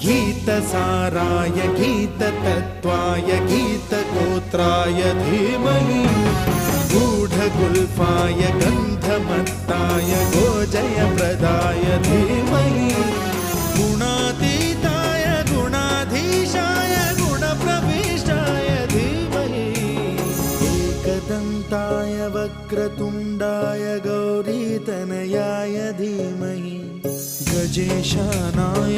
गीतसाराय गीततत्त्वाय गीतगोत्राय धीमहि गूढगुल्फाय गन्धमत्ताय गोजयप्रदाय धीमहि गुणातीताय गुणाधीशाय गुणप्रविष्टाय धीमहि एकदन्ताय वक्रतुण्डाय गौरीतनयाय धीमहि गजेशानाय